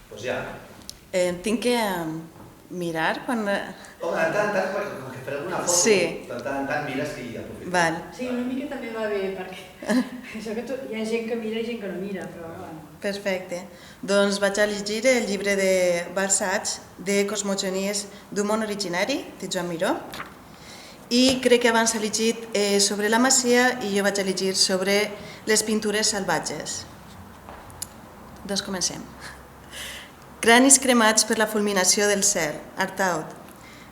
Doncs ja. Tinc que mirar quan... Home, de tant en tant, com que farem una foto, Sí. de tant en tant mires i aprofites. Val. Sí, una mica també va bé, perquè això que hi ha gent que mira i gent que no mira, però bueno. Perfecte. Doncs vaig a llegir el llibre de Balsach de Cosmogonies d'un món originari, de Joan Miró. I crec que abans ha llegit sobre la Masia i jo vaig a llegir sobre les pintures salvatges. Doncs comencem. Cranis cremats per la fulminació del cel, Artaud.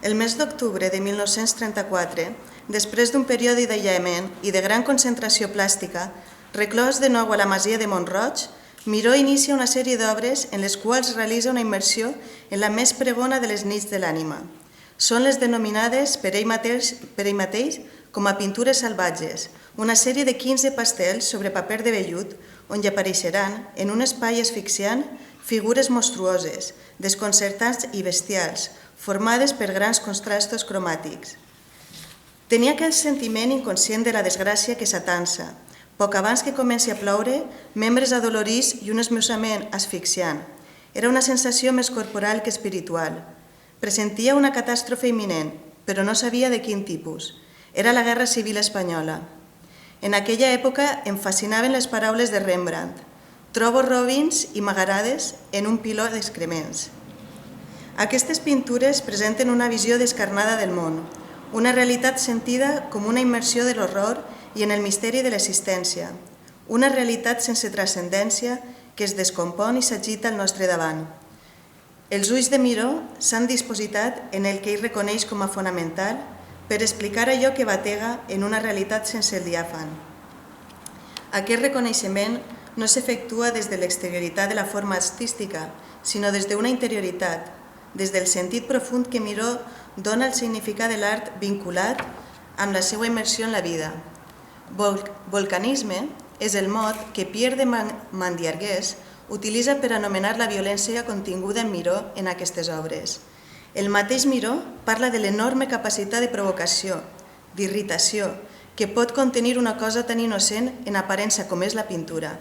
El mes d'octubre de 1934, després d'un període d'aïllament i de gran concentració plàstica, reclòs de nou a la Masia de Mont-roig, Miró inicia una sèrie d'obres en les quals realitza una immersió en la més pregona de les nits de l'ànima. Són les denominades per ell mateix com a pintures salvatges, una sèrie de 15 pastels sobre paper de vellut on hi apareixeran, en un espai asfixiant, figures monstruoses, desconcertants i bestials, formades per grans contrastos cromàtics. Tenia aquell sentiment inconscient de la desgràcia que s'atansa. Poc abans que comenci a ploure, membres adolorits i un esmussament asfixiant. Era una sensació més corporal que espiritual. Pressentia una catàstrofe imminent, però no sabia de quin tipus. Era la Guerra Civil Espanyola. En aquella època em fascinaven les paraules de Rembrandt. Trobo robins i magarades en un piló d'excrements. Aquestes pintures presenten una visió descarnada del món, una realitat sentida com una immersió de l'horror i en el misteri de l'existència, una realitat sense transcendència que es descompon i s'agita al nostre davant. Els ulls de Miró s'han dispositat en el que ell reconeix com a fonamental per explicar allò que batega en una realitat sense el diàfan. Aquest reconeixement no s'efectua des de l'exterioritat de la forma artística, sinó des d'una interioritat, des del sentit profund que Miró dona al significat de l'art vinculat amb la seva immersió en la vida. Volcanisme és el mot que Pierre de Mandiarguès utilitza per anomenar la violència continguda en Miró en aquestes obres. El mateix Miró parla de l'enorme capacitat de provocació, d'irritació, que pot contenir una cosa tan innocent en aparença com és la pintura.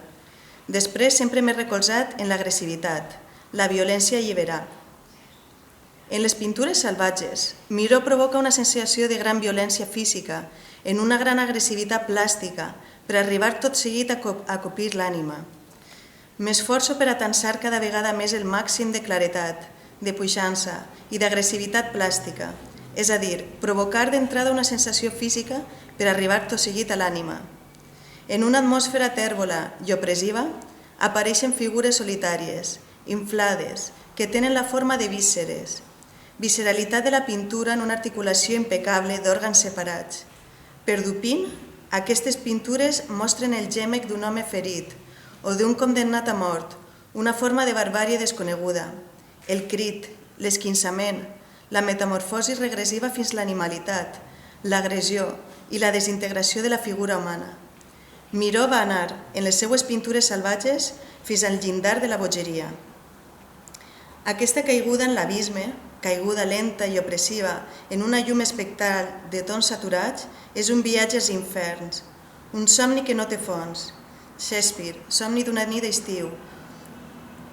Després sempre m'he recolzat en l'agressivitat, la violència alliberar. En les pintures salvatges, Miró provoca una sensació de gran violència física, en una gran agressivitat plàstica, per arribar tot seguit a copir l'ànima. M'esforço per atansar cada vegada més el màxim de claretat, de puixança i d'agressivitat plàstica, és a dir, provocar d'entrada una sensació física per arribar tot seguit a l'ànima. En una atmosfera tèrbola i opressiva apareixen figures solitàries, inflades, que tenen la forma de vísceres, visceralitat de la pintura en una articulació impecable d'òrgans separats. Per Dupin, aquestes pintures mostren el gèmec d'un home ferit o d'un condemnat a mort, una forma de barbàrie desconeguda, el crit, l'esquinçament, la metamorfosi regressiva fins a l'animalitat, l'agressió i la desintegració de la figura humana. Miró va anar, en les seues pintures salvatges, fins al llindar de la bogeria. Aquesta caiguda en l'abisme, caiguda lenta i opressiva en una llum espectral de tons saturats, és un viatge als inferns, un somni que no té fons. Shakespeare, somni d'una nit d'estiu.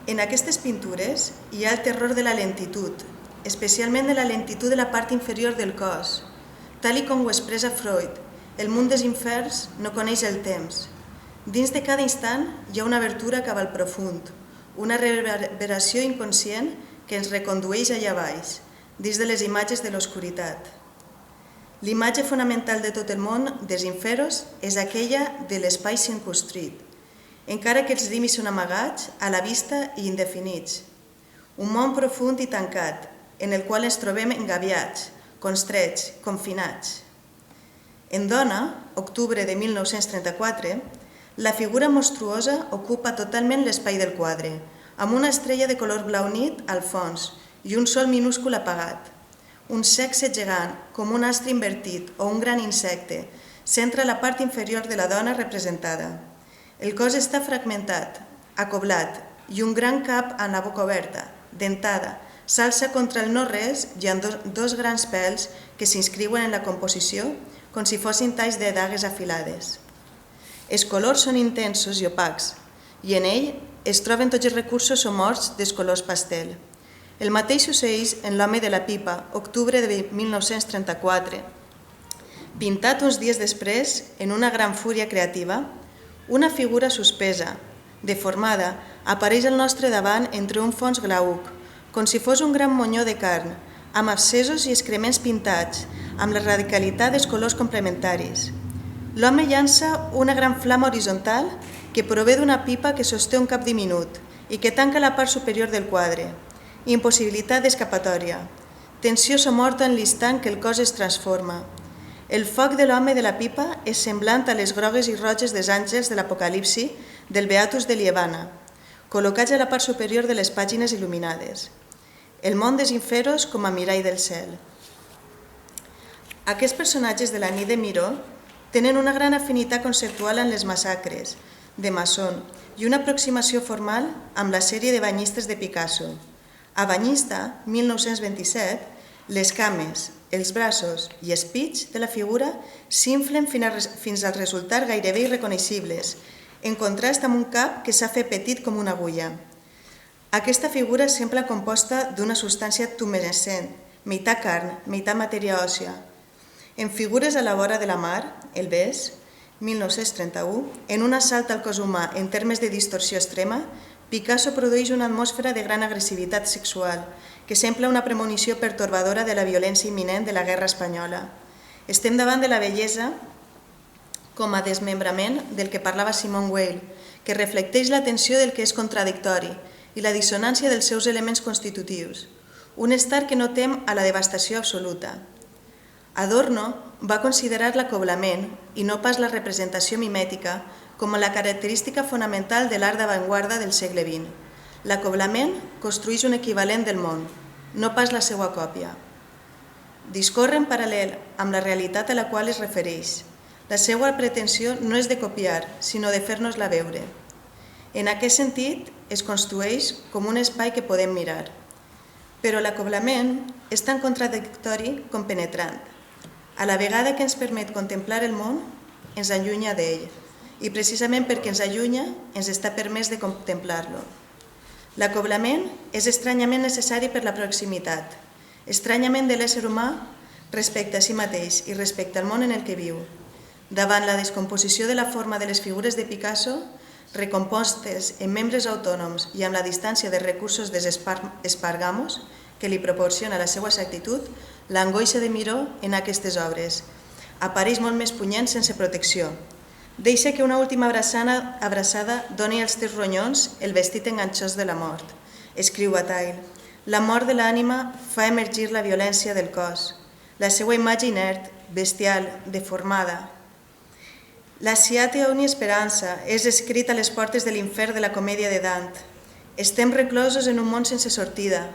En aquestes pintures hi ha el terror de la lentitud, especialment de la lentitud de la part inferior del cos. Tal i com ho expressa Freud, el món dels inferns no coneix el temps. Dins de cada instant hi ha una abertura cap al profund, una reverberació inconscient que ens recondueix allà baix, dins de les imatges de l'oscuritat. L'imatge fonamental de tot el món dels inferos és aquella de l'espai circumscrit, encara que els límits són amagats, a la vista i indefinits. Un món profund i tancat, en el qual ens trobem engabiats, constrets, confinats. En Dona, octubre de 1934, la figura monstruosa ocupa totalment l'espai del quadre, amb una estrella de color blau nit al fons i un sol minúscul apagat. Un sexe gegant, com un astre invertit o un gran insecte, centra la part inferior de la dona representada. El cos està fragmentat, acoblat, i un gran cap amb la boca oberta, dentada, s'alça contra el no-res i amb dos grans pèls que s'inscriuen en la composició com si fossin talls de dagues afilades. Els colors són intensos i opacs, i en ell es troben tots els recursos o morts dels colors pastel. El mateix succeeix en l'home de la pipa, octubre de 1934. Pintat uns dies després, en una gran fúria creativa, una figura suspesa, deformada, apareix al nostre davant entre un fons glauc, com si fos un gran monyó de carn, amb abscessos i excrements pintats, amb la radicalitat dels colors complementaris. L'home llança una gran flama horitzontal que prové d'una pipa que sosté un cap diminut i que tanca la part superior del quadre. Impossibilitat d'escapatòria. Tensió somorta en l'instant que el cos es transforma. El foc de l'home de la pipa és semblant a les grogues i roges dels àngels de l'Apocalipsi del Beatus de Liebana, col·locats a la part superior de les pàgines il·luminades. El món dels inferos com a mirall del cel. Aquests personatges de la nit de Miró tenen una gran afinitat conceptual amb les massacres de Masson i una aproximació formal amb la sèrie de banyistes de Picasso. A Banyista, 1927, les cames, els braços i els pits de la figura s'inflen fins al resultar gairebé irreconeixibles, en contrast amb un cap que s'ha fet petit com una agulla. Aquesta figura sembla composta d'una substància tumescent, meitat carn, meitat matèria òssia. En Figures a la vora de la mar, el Bes, 1931, en un assalt al cos humà en termes de distorsió extrema, Picasso produeix una atmosfera de gran agressivitat sexual, que sembla una premonició pertorbadora de la violència imminent de la guerra espanyola. Estem davant de la bellesa com a desmembrament del que parlava Simone Weil, que reflecteix la tensió del que és contradictori i la dissonància dels seus elements constitutius, un estat que no tem a la devastació absoluta. Adorno va considerar l'acoblament, i no pas la representació mimètica, com la característica fonamental de l'art d'avantguarda del segle XX. L'acoblament construeix un equivalent del món, no pas la seva còpia. Discorre en paral·lel amb la realitat a la qual es refereix. La seva pretensió no és de copiar, sinó de fer-nos-la veure. En aquest sentit, es construeix com un espai que podem mirar. Però l'acoblament és tan contradictori com penetrant. A la vegada que ens permet contemplar el món, ens allunya d'ell. I precisament perquè ens allunya, ens està permès de contemplar-lo. L'acoblament és estranyament necessari per la proximitat, estranyament de l'ésser humà respecte a si mateix i respecte al món en el que viu. Davant la descomposició de la forma de les figures de Picasso, recompostes en membres autònoms i amb la distància de recursos dels espargamos que li proporciona la seva exactitud, l'angoixa de Miró en aquestes obres apareix molt més punyent sense protecció. Deixa que una última abraçada doni als teus ronyons el vestit enganxós de la mort. Escriu Bataille. La mort de l'ànima fa emergir la violència del cos, la seva imatge inert, bestial, deformada. La Siate Ogni Esperança és escrit a les portes de l'infern de la comèdia de Dant. Estem reclosos en un món sense sortida,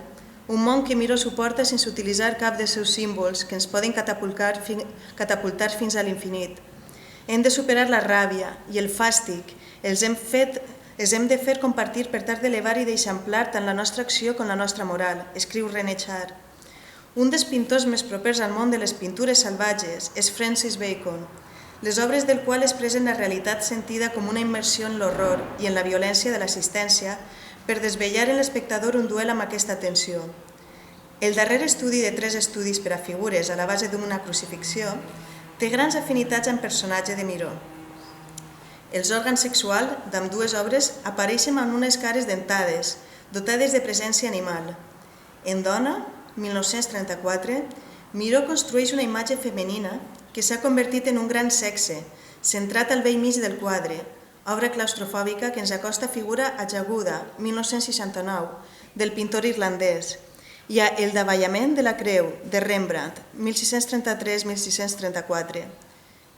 un món que Miró suporta sense utilitzar cap dels seus símbols que ens poden catapultar fins a l'infinit. Hem de superar la ràbia i el fàstic, els hem de fer compartir per tal d'elevar i d'eixamplar tant la nostra acció com la nostra moral, escriu René Char. Un dels pintors més propers al món de les pintures salvatges és Francis Bacon, les obres del qual expressen la realitat sentida com una immersió en l'horror i en la violència de l'assistència per desvetllar en l'espectador un duel amb aquesta tensió. El darrer estudi de 3 estudis per a figures a la base d'una crucifixió té grans afinitats amb personatge de Miró. Els òrgans sexuals d'ambdues obres apareixen amb unes cares dentades, dotades de presència animal. En Dona, 1934, Miró construeix una imatge femenina que s'ha convertit en un gran sexe, centrat al vell mig del quadre, obra claustrofòbica que ens acosta figura ajaguda, 1969, del pintor irlandès, i a El davallament de la creu, de Rembrandt, 1633-1634,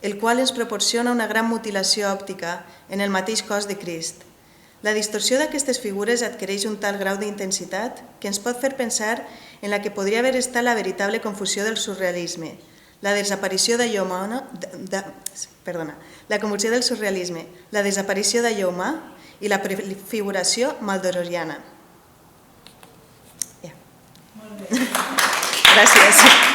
el qual ens proporciona una gran mutilació òptica en el mateix cos de Crist. La distorsió d'aquestes figures adquireix un tal grau d'intensitat que ens pot fer pensar en la que podria haver estat la veritable confusió del surrealisme, la desaparició d'allò humà, la convulsió del surrealisme, la desaparició d'allò humà i la prefiguració maldororiana. Gràcies.